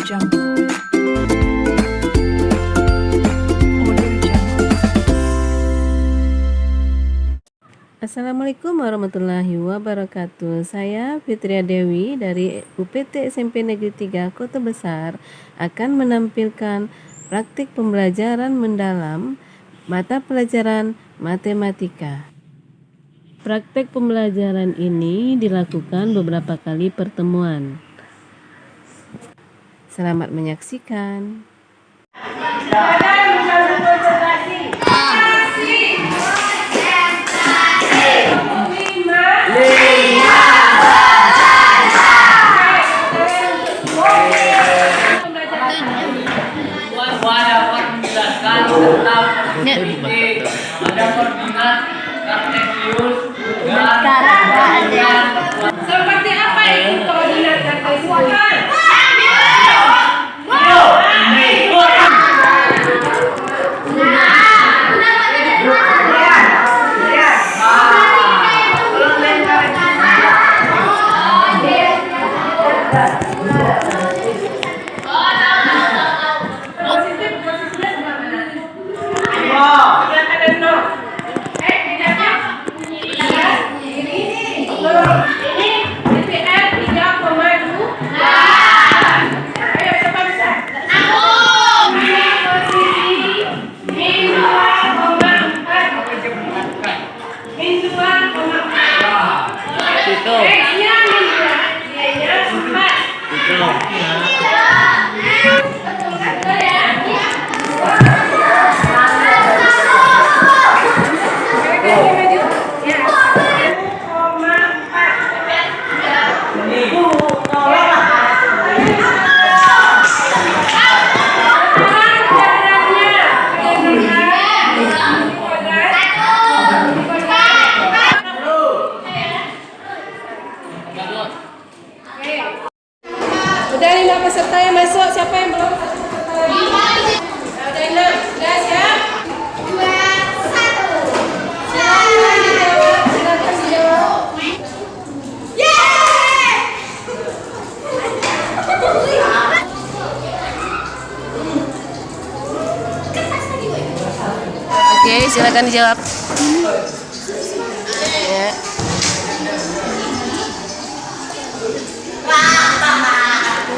Jungle. Audio Jungle. Assalamualaikum warahmatullahi wabarakatuh. Saya Fitria Dewi dari UPT SMP Negeri 3 Kota Besar akan menampilkan praktik pembelajaran mendalam mata pelajaran matematika. Praktek pembelajaran ini dilakukan beberapa kali pertemuan. Selamat menyaksikan. Dapat menjelaskan tentang titik, ada koordinat kartesius dan koordinat. Seperti apa itu koordinat kartesius? Udah 5 peserta yang masuk, siapa yang belum? Udah 6, sudah siap? 2, 1. Silakan dijawab. Oke, silakan dijawab. Ya.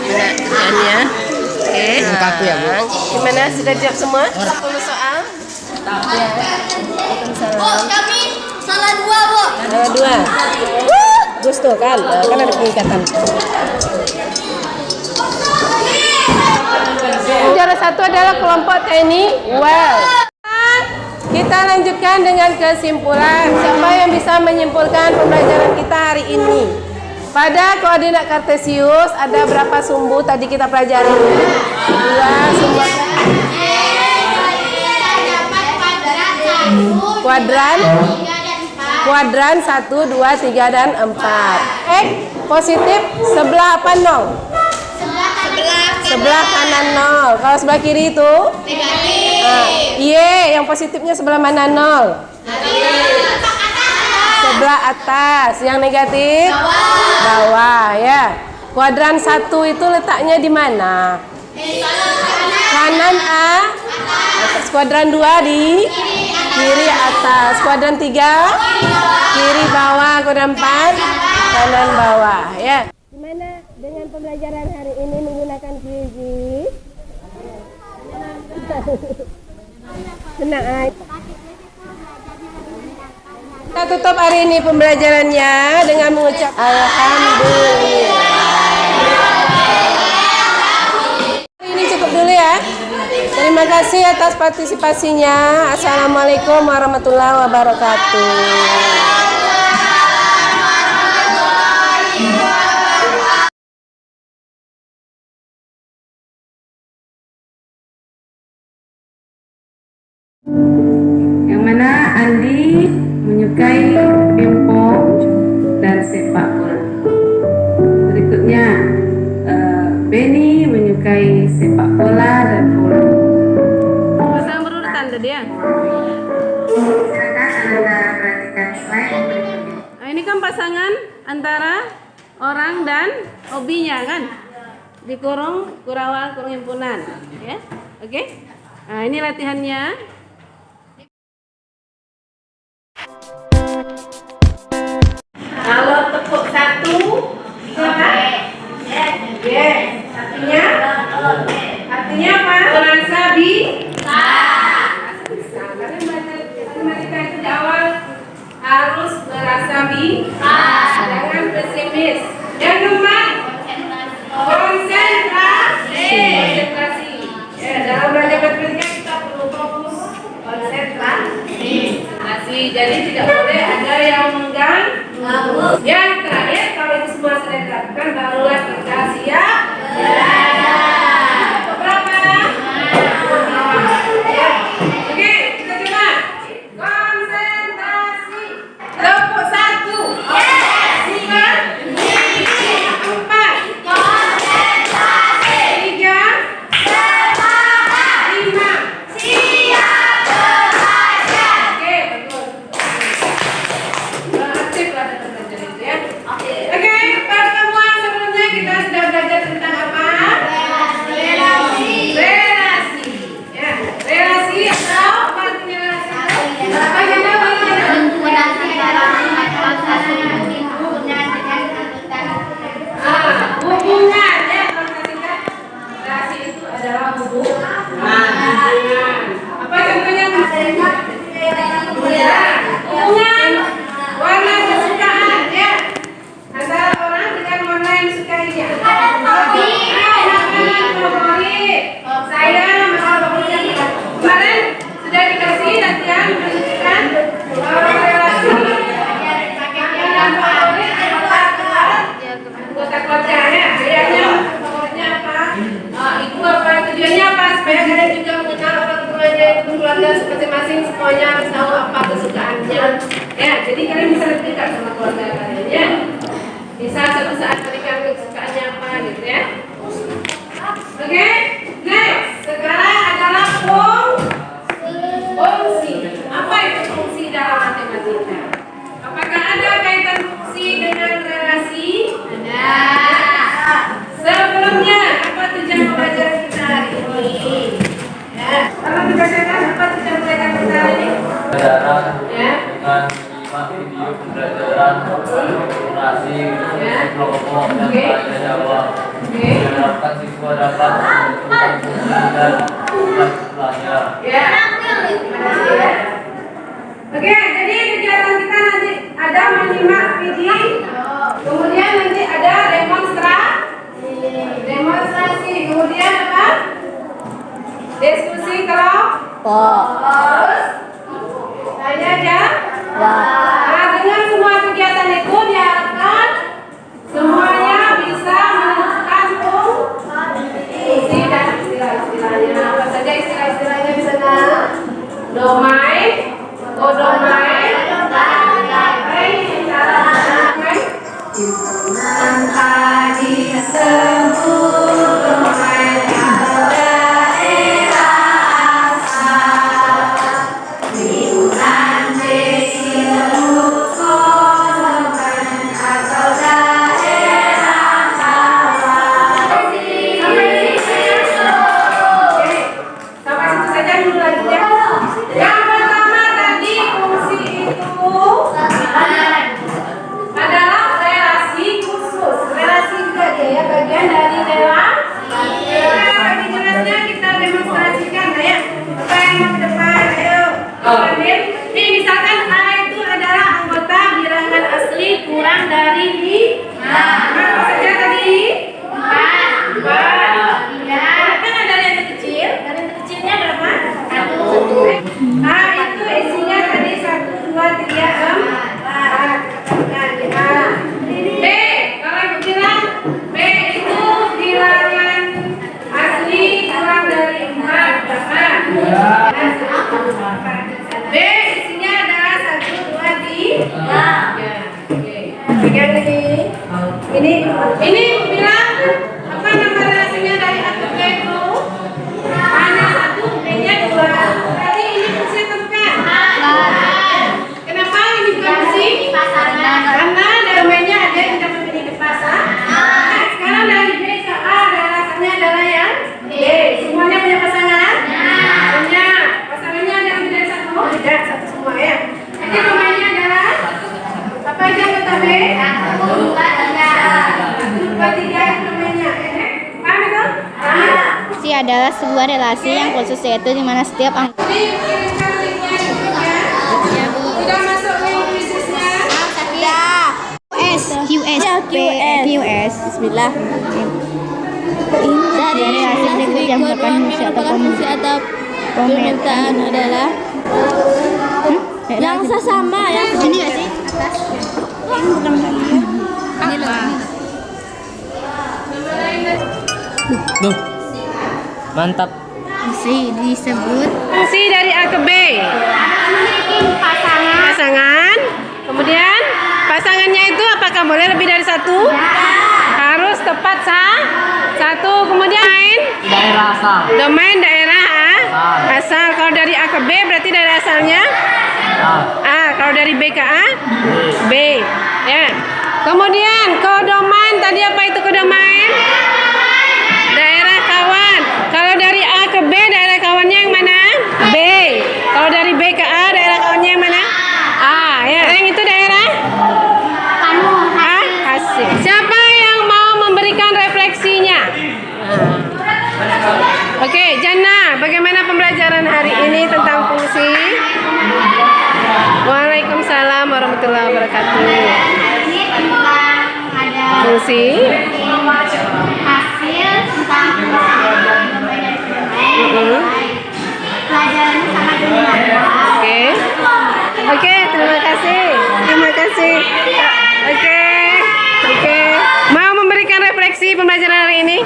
Pertanyaannya. Oke. Kaku ya, Bu. Gimana? Sudah jawab semua? 10 soal? Ya. Waalaikumsalam. Kami salah 2, Bu. Salah 2. Bagus tuh kan? Kan ada peningkatan. Juara 1 adalah kelompok TNI Well. Kita lanjutkan dengan kesimpulan. Siapa yang bisa menyimpulkan pembelajaran kita hari ini? Pada koordinat kartesius ada berapa sumbu tadi kita pelajari? 2 sumbu. Kuadran 1, 2, 3 dan 4. X positif sebelah apa 0? Sebelah kanan 0. Kalau sebelah kiri itu negatif. Y yang positifnya sebelah mana 0? Sebelah atas. Yang negatif bawah ya. Kuadran 1 itu letaknya di mana? Kanan A atas. Kuadran 2 di kiri atas. Kuadran 3 kiri bawah. Kuadran 4 kanan bawah ya. Gimana dengan pembelajaran hari ini menggunakan QGIS? Senang aja. Kita tutup hari ini pembelajarannya dengan mengucap alhamdulillah. Hari ini cukup dulu ya. Terima kasih atas partisipasinya. Assalamualaikum warahmatullahi wabarakatuh. Yang mana Andi menyukai pingpong dan sepak bola. Berikutnya Benny menyukai sepak bola dan bola. Pasang berurutan tadi ya. Silakan Anda perhatikan slide berikutnya. Nah, ini kan pasangan antara orang dan hobinya kan. dikurung Kurawa, kurung himpunan, ya. Oke? Nah, ini latihannya. Kalau tepuk satu, apa? Artinya apa? Merasa bisa. Karena matematika itu di awal harus merasa bisa. Jangan pesimis. Yang kedua, konsentrasi. Ya, dalam belajar matematika kita perlu fokus konsentrasi. Jadi tidak boleh ada yang mengganggu. Yang terakhir, kalau itu semua sudah dilakukan, barulah kita siap. Berapa? Oke, kita coba. Konsentrasi. Tepuk satu. Dua. Empat. Tiga. Lima. Oke, betul. Aktif lah dalam belajar itu ya. Oke, pertemuan sebelumnya kita sudah belajar tentang apa? Relasi. Ya, relasi atau apa artinya relasi? Apa yang hubungan ya, kalau kita relasi itu adalah hubungan. Apa contohnya? Hubungan warna kesukaan ya, antara orang dengan warna yang disukainya. Favorit. Saya favorit. Kemarin sudah dikasih latihan menunjukkan relasi makanan favorit anggota keluarganya. Ayahnya favoritnya apa? Ibu apa? Tujuannya apa? Supaya kalian juga mengenal orang tuanya, keluarga masing-masing, semuanya harus tahu apa kesukaannya. Ya, jadi kalian bisa lebih dekat sama keluarga kalian ya. Bisa satu saat berikan kesukaannya apa gitu ya. Oke, next. Sekarang adalah fungsi. Apa itu fungsi dalam matematika? Apakah ada kaitan fungsi dengan relasi? Ada. Sebelumnya, apa tujuan pembelajaran kita hari ini? Ya, kalau dibacakan apa tujuan pembelajaran kita hari ini? Pembelajaran Ya. dengan menyimak video pembelajaran informasi kelompok dan tanya jawab. Diharapkan siswa dapat menentukan fungsi dan tugas setelahnya. Ya. Oke, jadi kegiatan kita nanti ada menyimak video, kemudian nanti ada demonstrasi, kemudian apa? Diskusi kelompok. Tanya jawab. Nah, dengan semua kegiatan itu diharapkan semuanya bisa menentukan fungsi dan istilah-istilahnya. Apa saja istilah-istilahnya di sana? Domain, kodomain, tadi disebut domain daerah asal di bulan Desember. Fungsi adalah sebuah relasi yang khusus, yaitu di mana setiap angka Sudah masuk link khususnya? QS. Bismillah. Dari relasi berikut yang merupakan fungsi atau permintaan adalah yang sesama ya. Ini nggak sih? Atas. Ini bukan ini loh. Duh. Mantap. Fungsi disebut Fungsi dari A ke B. Pasangan. Kemudian pasangannya itu apakah boleh lebih dari satu? Harus tepat satu. Kemudian Daerah asal. domain daerah asal. Kalau dari A ke B berarti dari asalnya A. Kalau dari B ke A, B. Ya. Kemudian kodomain, tadi apa itu kodomain? Daerah kawan. Kalau dari A ke B daerah kawannya yang mana? B. Kalau dari B ke A daerah kawannya yang mana? A. Ya. Yang itu daerah? A. Hasil. Siapa yang mau memberikan refleksinya? Oke, Jannah, bagaimana pembelajaran hari ini tentang fungsi? Waalaikumsalam warahmatullahi wabarakatuh. ini tentang ada Fungsi? hasil tentang pelajarannya sangat bermanfaat. Oke, terima kasih. Oke. Mau memberikan refleksi pembelajaran hari ini?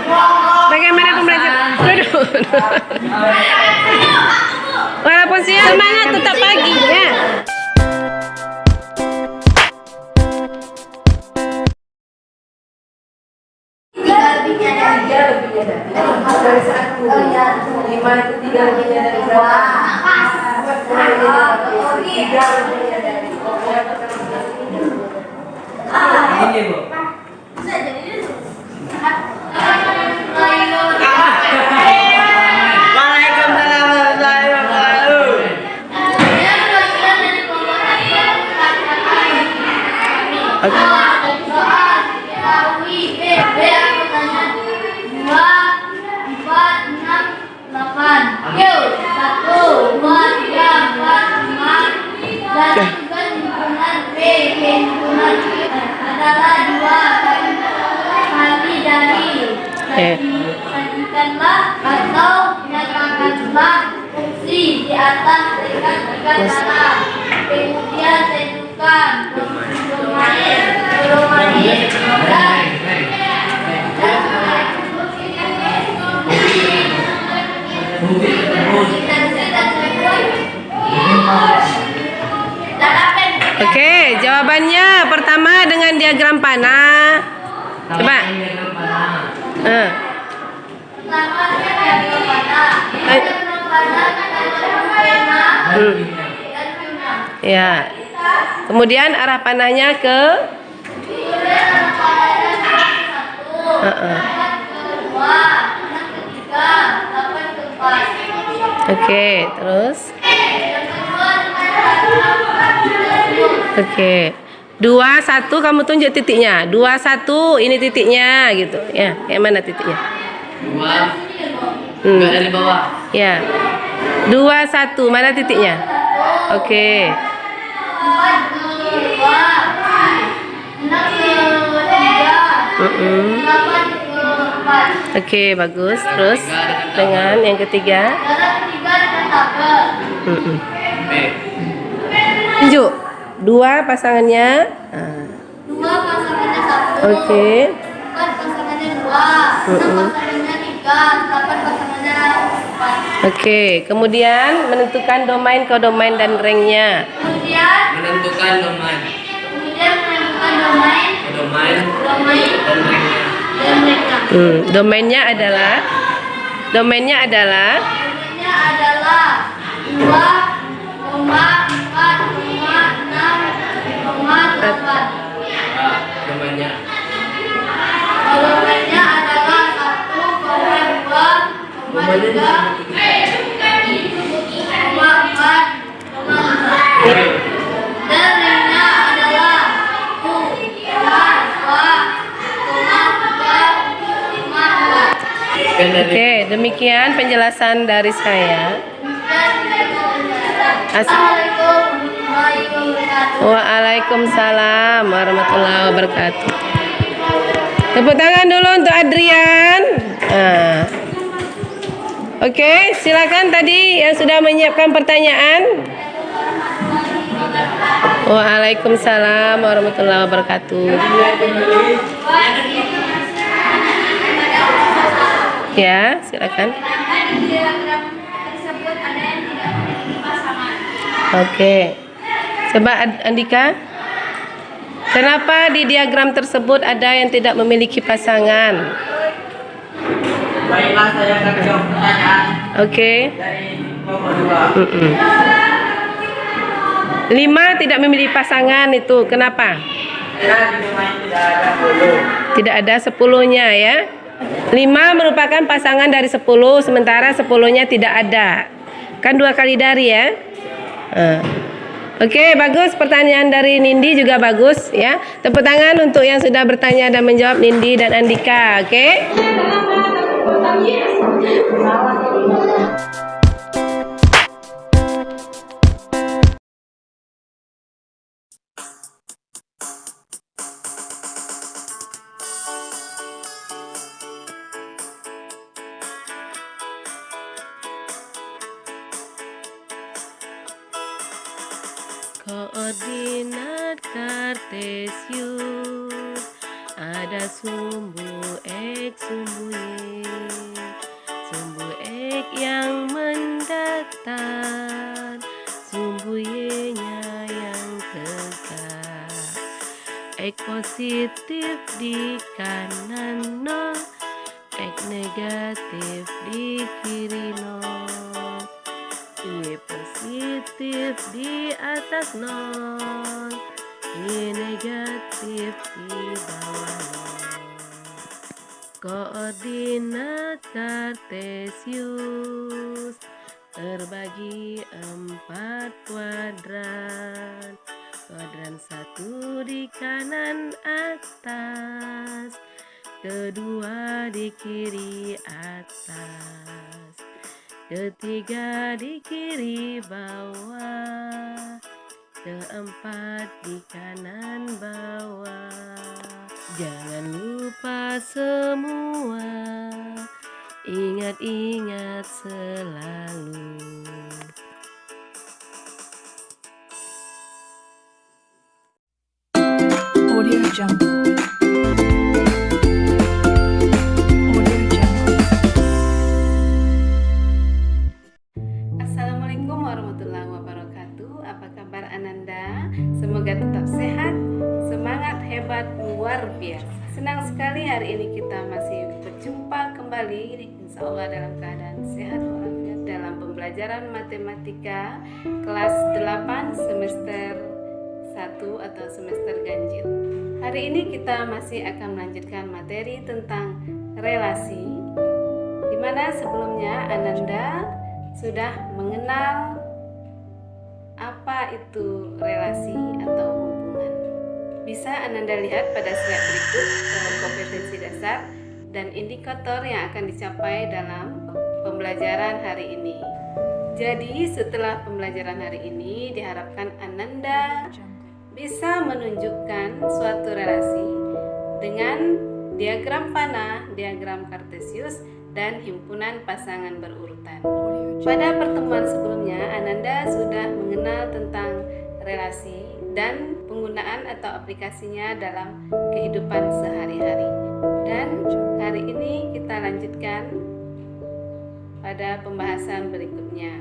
Bagaimana pembelajaran? Duduk. Walaupun siang, semangat tetap pagi ya. Ini, Bu. Waalaikumsalam warahmatullahi wabarakatuh. Lanjutkanlah atau nyatakanlah fungsi di atas rekan-rekan dalam. Kemudian tentukan domain Oke, jawabannya pertama dengan diagram panah. Coba. Ya. Kemudian arah panahnya ke Oke, terus. Oke. 2, 1 kamu tunjuk titiknya. 2, 1 ini titiknya gitu. Ya, yang mana titiknya? 2. Enggak dari bawah. Ya. 2, 1 mana titiknya? Oke. Oke, bagus. Terus dengan yang ketiga. Tunjuk. 2 pasangannya. Dua pasangannya 1. Oke. 4 pasangannya 2. 6 pasangannya 3. 8 pasangannya 4. Oke, kemudian menentukan domain, kodomain dan ranknya. Kemudian Menentukan domain, menentukan domain dan ringnya. dan mereka. Domainnya adalah Domainnya adalah 2,4,6,8. Domainnya. Domainnya adalah 1,2,3,4,5. Dan ringnya adalah 1,2,3,4. Kan dari Oke, demikian penjelasan dari saya. Assalamualaikum warahmatullahi wabarakatuh. Waalaikumsalam warahmatullahi wabarakatuh. Tepuk tangan dulu untuk Adrian. Oke, silakan tadi yang sudah menyiapkan pertanyaan. Waalaikumsalam warahmatullahi wabarakatuh. Ya, silakan. Kenapa di diagram tersebut ada yang tidak memiliki pasangan? Oke. Coba Andika. Kenapa di diagram tersebut ada yang tidak memiliki pasangan? Baiklah, saya akan menjawab pertanyaan Oke. dari kelompok 2. 5 tidak memiliki pasangan itu kenapa? Karena di rumah ini tidak ada 10. Tidak ada 10-nya ya. 5 merupakan pasangan dari 10, sementara 10-nya tidak ada. Kan 2 kali dari ya. Oke, bagus. Pertanyaan dari Nindi juga bagus ya. Tepuk tangan untuk yang sudah bertanya dan menjawab, Nindi dan Andika. Oke. Koordinat kartesius ada sumbu X, sumbu Y. Sumbu X yang mendatar, sumbu Y-nya yang tegak. X positif di kanan 0, X negatif di kiri 0. Y positif di atas 0, Y negatif di bawah 0. Koordinat kartesius terbagi 4 kuadran. Kuadran 1 di kanan atas, kedua di kiri atas, ketiga di kiri bawah, keempat di kanan bawah. Jangan lupa semua, ingat-ingat selalu. Audio Jungle. Audio Jungle. Assalamualaikum warahmatullahi wabarakatuh. Apa kabar Ananda? Semoga tetap sehat, semangat, hebat, luar biasa. Senang sekali hari ini kita masih berjumpa kembali, insya Allah dalam keadaan sehat walafiat, dalam pembelajaran matematika kelas 8 semester 1 atau semester ganjil. Hari ini kita masih akan melanjutkan materi tentang relasi, di mana sebelumnya Ananda sudah mengenal apa itu relasi atau hubungan. Bisa Ananda lihat pada slide berikut kompetensi dasar dan indikator yang akan dicapai dalam pembelajaran hari ini. Jadi setelah pembelajaran hari ini diharapkan Ananda bisa menunjukkan suatu relasi dengan diagram panah, diagram kartesius, dan himpunan pasangan berurutan. Pada pertemuan sebelumnya, Ananda sudah mengenal tentang relasi dan penggunaan atau aplikasinya dalam kehidupan sehari-hari. Dan hari ini kita lanjutkan pada pembahasan berikutnya,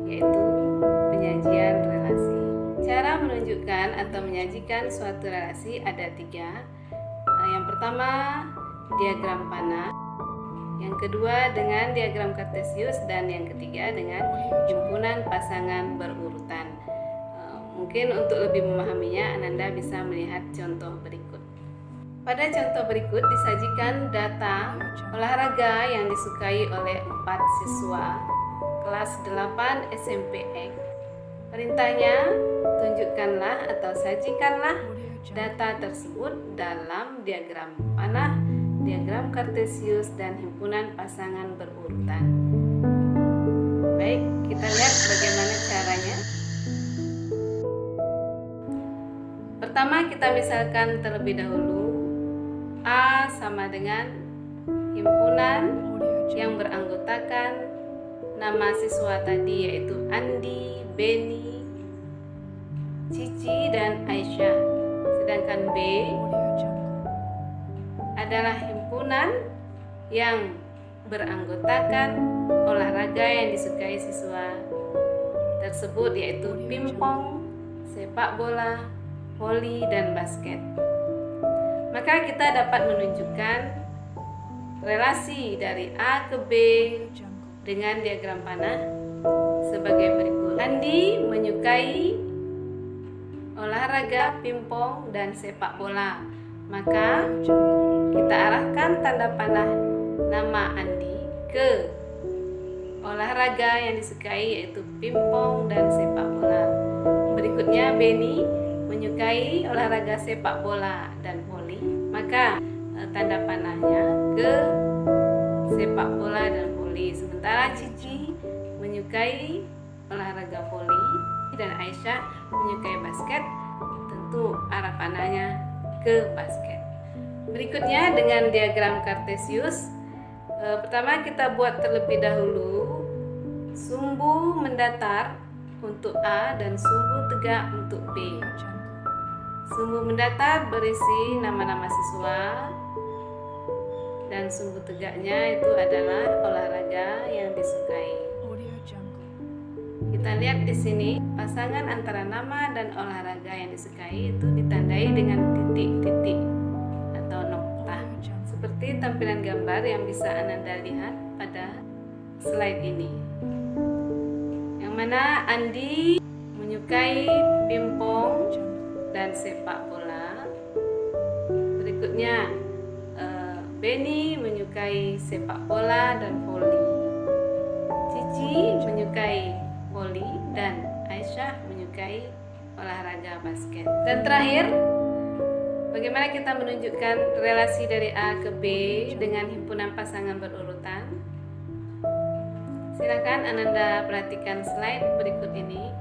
yaitu penyajian relasi. Cara menunjukkan atau menyajikan suatu relasi ada 3. Yang pertama, diagram panah. Yang kedua dengan diagram kartesius, dan yang ketiga dengan himpunan pasangan berurutan. Mungkin untuk lebih memahaminya, Ananda bisa melihat contoh berikut. Pada contoh berikut disajikan data olahraga yang disukai oleh 4 siswa kelas 8 SMP X. Perintahnya, tunjukkanlah atau sajikanlah data tersebut dalam diagram panah diagram kartesius, dan himpunan pasangan berurutan. Baik, kita lihat bagaimana caranya. Pertama, kita misalkan terlebih dahulu A sama dengan himpunan yang beranggotakan nama siswa tadi, yaitu Andi, Beni, Cici, dan Aisyah. Sedangkan B adalah himpunan yang beranggotakan olahraga yang disukai siswa tersebut, yaitu pingpong, sepak bola, voli, dan basket. Maka kita dapat menunjukkan relasi dari A ke B dengan diagram panah sebagai berikut. Andi menyukai olahraga pingpong dan sepak bola. Maka kita arahkan tanda panah nama Andi ke olahraga yang disukai, yaitu pingpong dan sepak bola. Berikutnya, Beni menyukai olahraga sepak bola dan voli, maka tanda panahnya ke sepak bola dan voli. Sementara Cici menyukai olahraga voli dan Aisyah menyukai basket, tentu arah panahnya ke basket. Berikutnya dengan diagram kartesius, pertama kita buat terlebih dahulu sumbu mendatar untuk A dan sumbu tegak untuk B. Sumbu mendatar berisi nama-nama siswa dan sumbu tegaknya itu adalah olahraga yang disukai. Kita lihat di sini pasangan antara nama dan olahraga yang disukai itu ditandai dengan titik-titik atau nokta, seperti tampilan gambar yang bisa Ananda lihat pada slide ini. Yang mana Andi menyukai pingpong dan sepak bola. Berikutnya Beni menyukai sepak bola dan voli. Cici menyukai voli dan Aisyah menyukai olahraga basket. Dan terakhir, bagaimana kita menunjukkan relasi dari A ke B dengan himpunan pasangan berurutan? Silakan Ananda perhatikan slide berikut ini.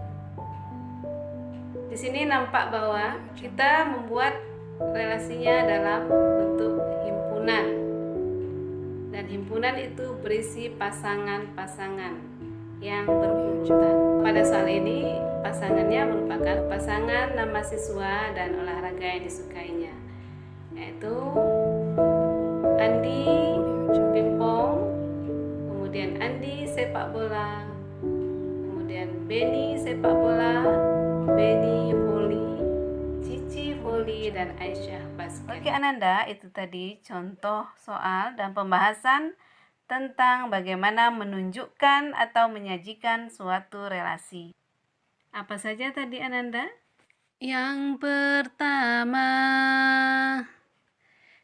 Di sini nampak bahwa kita membuat relasinya dalam bentuk himpunan. Dan himpunan itu berisi pasangan-pasangan yang berurutan. Pada soal ini, pasangannya merupakan pasangan nama siswa dan olahraga yang disukainya, yaitu Andi pingpong, kemudian Andi sepak bola, kemudian Beni sepak bola, Beni voli, Cici voli, dan Aisyah basket. Oke Ananda, itu tadi contoh soal dan pembahasan tentang bagaimana menunjukkan atau menyajikan suatu relasi. Apa saja tadi Ananda? Yang pertama,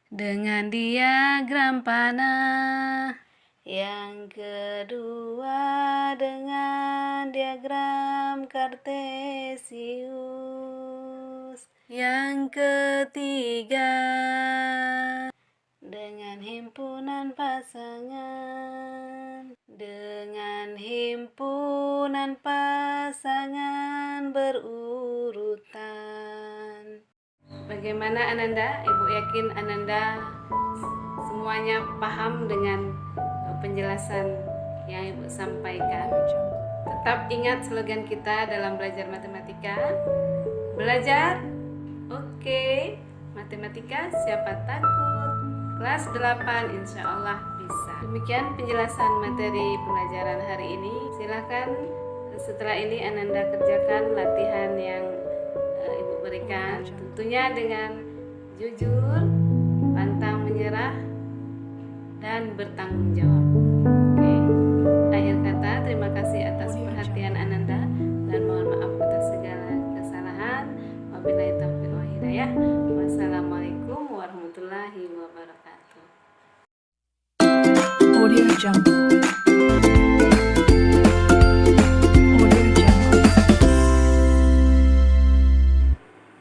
dengan diagram panah. Yang kedua, dengan diagram kartesius. Yang ketiga, dengan himpunan pasangan. Dengan himpunan pasangan berurutan. Bagaimana Ananda? Ibu yakin Ananda semuanya paham dengan penjelasan yang Ibu sampaikan. Tetap ingat slogan kita dalam belajar matematika. Belajar, oke. Matematika siapa takut? Kelas 8 insya Allah bisa. Demikian penjelasan materi pembelajaran hari ini. Silahkan setelah ini Ananda kerjakan latihan yang Ibu berikan. Tentunya dengan jujur, pantang menyerah, dan bertanggung jawab. Oke. Akhir kata, terima kasih atas perhatian Ananda dan mohon maaf atas segala kesalahan. Wabillahi taufiq wal hidayah. Wassalamualaikum warahmatullahi wabarakatuh. Audio Jungle. Audio Jungle.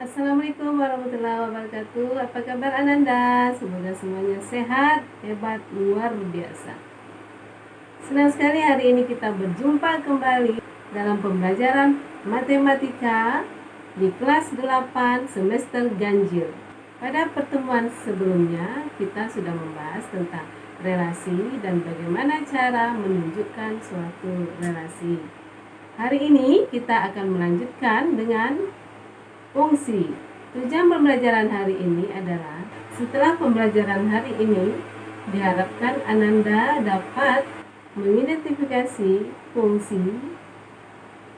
Assalamualaikum warahmatullahi wabarakatuh. Apa kabar Ananda? Semoga semuanya sehat, hebat, luar biasa. Senang sekali hari ini kita berjumpa kembali dalam pembelajaran matematika di kelas 8 semester ganjil. Pada pertemuan sebelumnya kita sudah membahas tentang relasi dan bagaimana cara menunjukkan suatu relasi. Hari ini kita akan melanjutkan dengan fungsi. Tujuan pembelajaran hari ini adalah setelah pembelajaran hari ini diharapkan Ananda dapat mengidentifikasi fungsi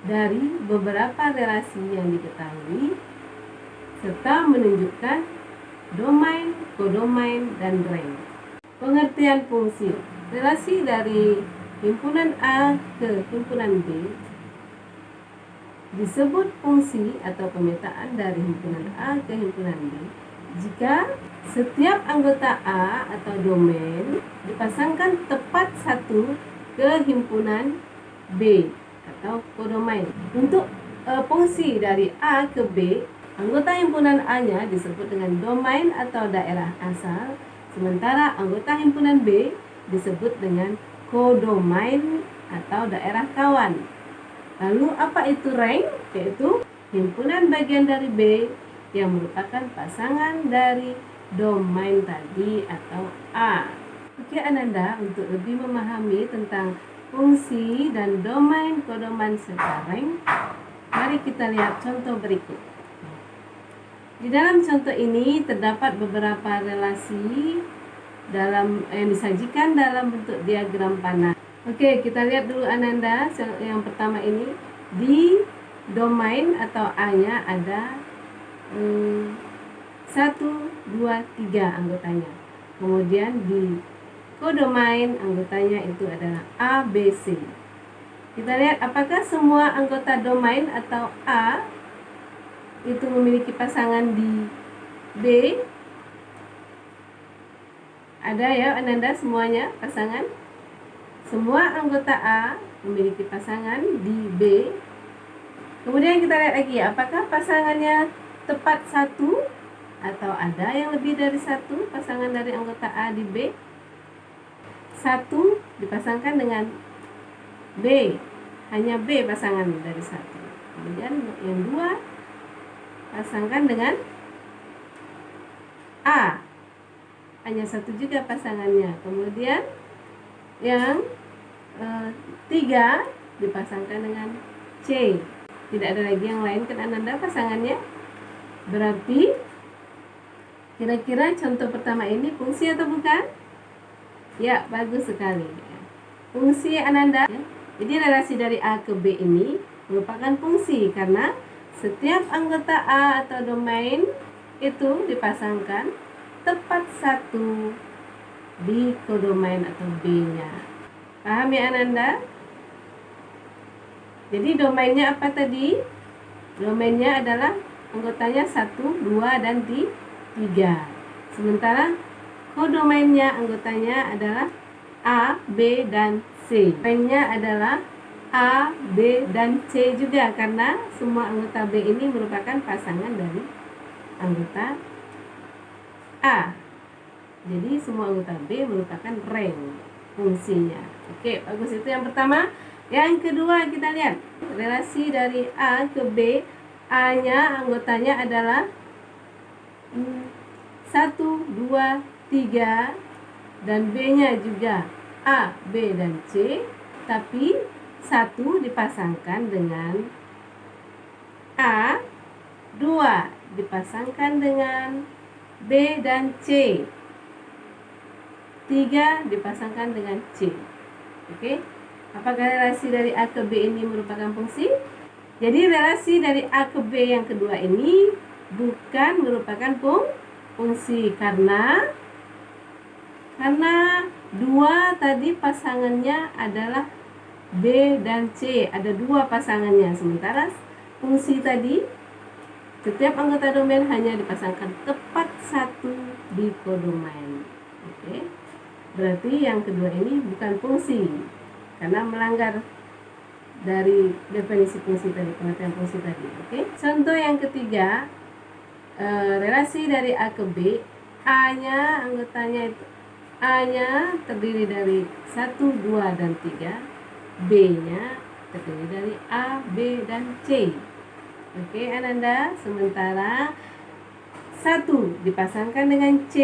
dari beberapa relasi yang diketahui serta menunjukkan domain, kodomain, dan rank. Pengertian fungsi. Relasi dari himpunan A ke himpunan B disebut fungsi atau pemetaan dari himpunan A ke himpunan B jika setiap anggota A atau domain dipasangkan tepat satu ke himpunan B atau kodomain. Untuk fungsi dari A ke B, anggota himpunan A-nya disebut dengan domain atau daerah asal, sementara anggota himpunan B disebut dengan kodomain atau daerah kawan. Lalu apa itu rank? Yaitu himpunan bagian dari B yang merupakan pasangan dari domain tadi atau A. Oke Ananda, untuk lebih memahami tentang fungsi dan domain, kodomain, serta rank, mari kita lihat contoh berikut. Di dalam contoh ini terdapat beberapa relasi yang disajikan dalam bentuk diagram panah. Oke, kita lihat dulu Ananda. Yang pertama ini di domain atau A-nya ada 1, 2, 3 anggotanya. Kemudian di kodomain anggotanya itu adalah A, B, C. Kita lihat apakah semua anggota domain atau A itu memiliki pasangan di B. Ada ya Ananda semuanya pasangan. Semua anggota A memiliki pasangan di B. Kemudian kita lihat lagi apakah pasangannya tepat satu atau ada yang lebih dari satu pasangan dari anggota A di B. 1 dipasangkan dengan B, hanya B pasangan dari 1. Kemudian yang 2 pasangkan dengan A, hanya 1 juga pasangannya. Kemudian yang 3 dipasangkan dengan C, tidak ada lagi yang lain kan Ananda pasangannya. Berarti kira-kira contoh pertama ini fungsi atau bukan? Ya, bagus sekali. Fungsi Ananda. Jadi relasi dari A ke B ini merupakan fungsi karena setiap anggota A atau domain itu dipasangkan tepat satu di kodomain atau B-nya. Paham ya Ananda? Jadi domainnya apa tadi? Domainnya adalah anggotanya 1, 2, dan 3. Sementara kodomainnya anggotanya adalah A, B, dan C. Domainnya adalah A, B, dan C juga karena semua anggota B ini merupakan pasangan dari anggota A. Jadi semua anggota B merupakan rank fungsinya. Oke, bagus, itu yang pertama. Yang kedua kita lihat relasi dari A ke B. A-nya anggotanya adalah 1, 2, 3 dan B-nya juga A, B, dan C. Tapi 1 dipasangkan dengan A, 2 dipasangkan dengan B dan C, 3 dipasangkan dengan C. Oke, apakah relasi dari A ke B ini merupakan fungsi? Jadi relasi dari A ke B yang kedua ini bukan merupakan fungsi karena 2 tadi pasangannya adalah B dan C, ada 2 pasangannya. Sementara fungsi tadi setiap anggota domain hanya dipasangkan tepat satu di kodomain. Oke, berarti yang kedua ini bukan fungsi karena melanggar dari definisi fungsi tadi, pengertian fungsi tadi. Oke, contoh yang ketiga, relasi dari A ke B anggotanya itu A-nya terdiri dari 1, 2, dan 3. B-nya terdiri dari A, B, dan C. Oke, Ananda. Sementara 1 dipasangkan dengan C,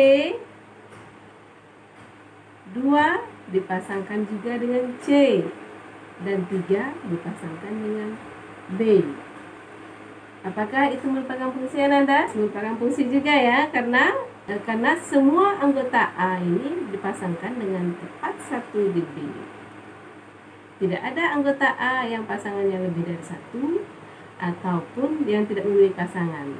2 dipasangkan juga dengan C, dan 3 dipasangkan dengan B. Apakah itu merupakan fungsi, Ananda? Merupakan fungsi juga ya, karena semua anggota A ini dipasangkan dengan tepat 1 di B. Tidak ada anggota A yang pasangannya lebih dari 1 ataupun yang tidak memiliki pasangan.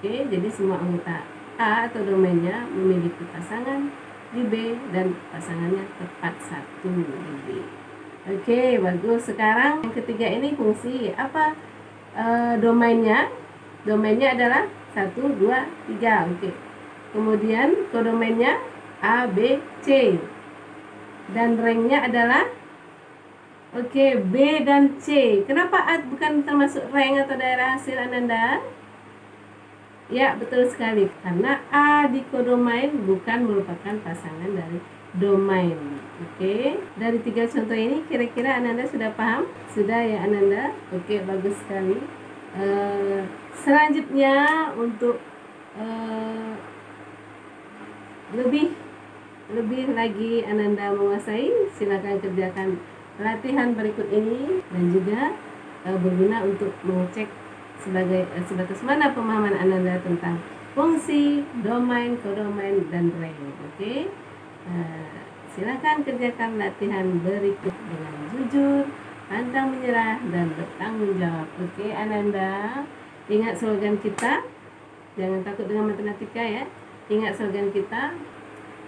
Oke, jadi semua anggota A atau domainnya memiliki pasangan di B dan pasangannya tepat 1 di B. Oke, bagus. Sekarang yang ketiga ini fungsi apa? Domainnya adalah 1, 2, 3. Oke. Kemudian kodomainnya A, B, C. Dan ranknya adalah B dan C. Kenapa A bukan termasuk rank atau daerah hasil, Ananda? Ya, betul sekali. Karena A di kodomain bukan merupakan pasangan dari domain. Oke. Dari 3 contoh ini kira-kira Ananda sudah paham? Sudah ya, Ananda? Oke, bagus sekali. Selanjutnya untuk lebih lagi Ananda menguasai, silakan kerjakan latihan berikut ini dan juga berguna untuk mengecek sebatas mana pemahaman Ananda tentang fungsi, domain, kodomain, dan rank. Oke. Silakan kerjakan latihan berikut dengan jujur, pantang menyerah, dan bertanggung jawab. Oke, Ananda. Ingat slogan kita, jangan takut dengan matematika ya. Ingat slogan kita,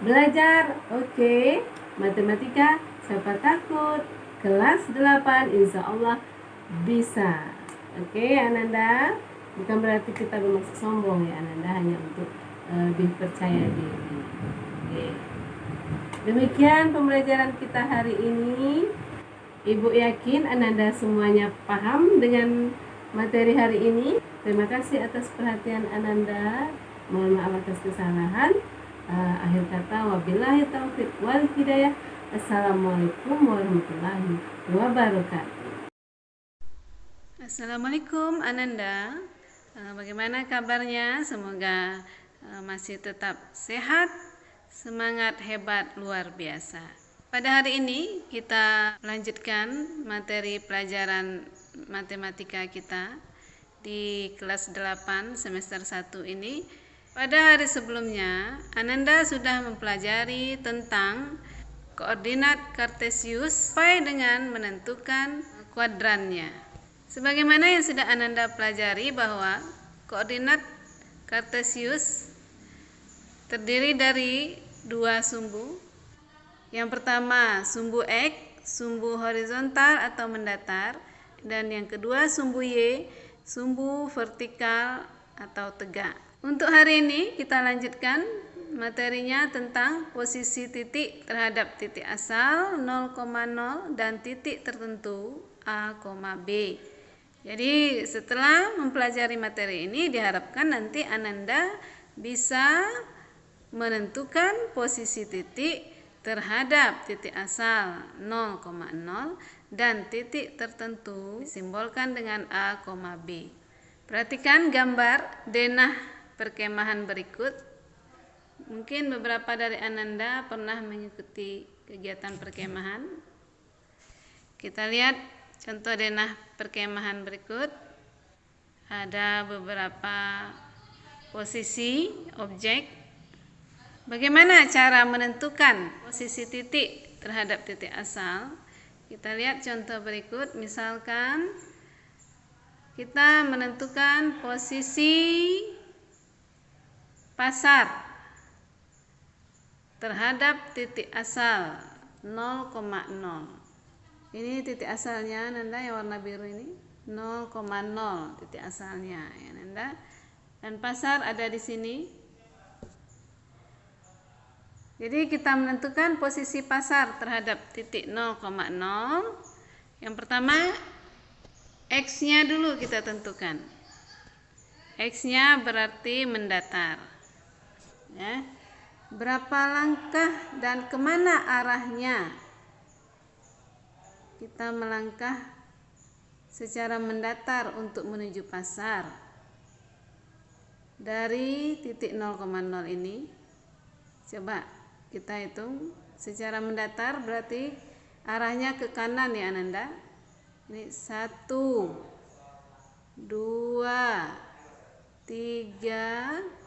belajar, oke, matematika, siapa takut, kelas 8, insya Allah bisa. Oke, Ananda, bukan berarti kita bermaksud sombong ya, Ananda, hanya untuk lebih percaya diri. Oke. Demikian pembelajaran kita hari ini. Ibu yakin Ananda semuanya paham dengan materi hari ini. Terima kasih atas perhatian Ananda. Mohon maaf atas kesalahan. Akhir kata, wabillahi taufiq wal hidayah. Assalamualaikum warahmatullahi wabarakatuh. Assalamualaikum Ananda. Bagaimana kabarnya? Semoga masih tetap sehat, semangat, hebat, luar biasa. Pada hari ini kita lanjutkan materi pelajaran matematika kita di kelas 8 semester 1 ini. Pada hari sebelumnya, Ananda sudah mempelajari tentang koordinat Kartesius sampai dengan menentukan kuadrannya. Sebagaimana yang sudah Ananda pelajari bahwa koordinat Kartesius terdiri dari 2 sumbu. Yang pertama sumbu X, sumbu horizontal atau mendatar, dan yang kedua sumbu Y, sumbu vertikal atau tegak. Untuk hari ini kita lanjutkan materinya tentang posisi titik terhadap titik asal 0,0 dan titik tertentu A, B. Jadi setelah mempelajari materi ini diharapkan nanti Ananda bisa menentukan posisi titik terhadap titik asal 0,0 dan titik tertentu disimbolkan dengan A, B. Perhatikan gambar denah perkemahan berikut. Mungkin beberapa dari Ananda pernah mengikuti kegiatan perkemahan. Kita lihat contoh denah perkemahan berikut. Ada beberapa posisi objek. Bagaimana cara menentukan posisi titik terhadap titik asal? Kita lihat contoh berikut. Misalkan kita menentukan posisi pasar terhadap titik asal 0,0. Ini titik asalnya Nanda yang warna biru ini 0,0 titik asalnya ya Nanda. Dan pasar ada di sini. Jadi kita menentukan posisi pasar terhadap titik 0,0. Yang pertama X-nya dulu kita tentukan. X-nya berarti mendatar. Ya. Berapa langkah dan kemana arahnya? Kita melangkah secara mendatar untuk menuju pasar. Dari titik 0,0 ini, coba kita hitung secara mendatar, berarti arahnya ke kanan ya Ananda. Ini 1, 2, 3,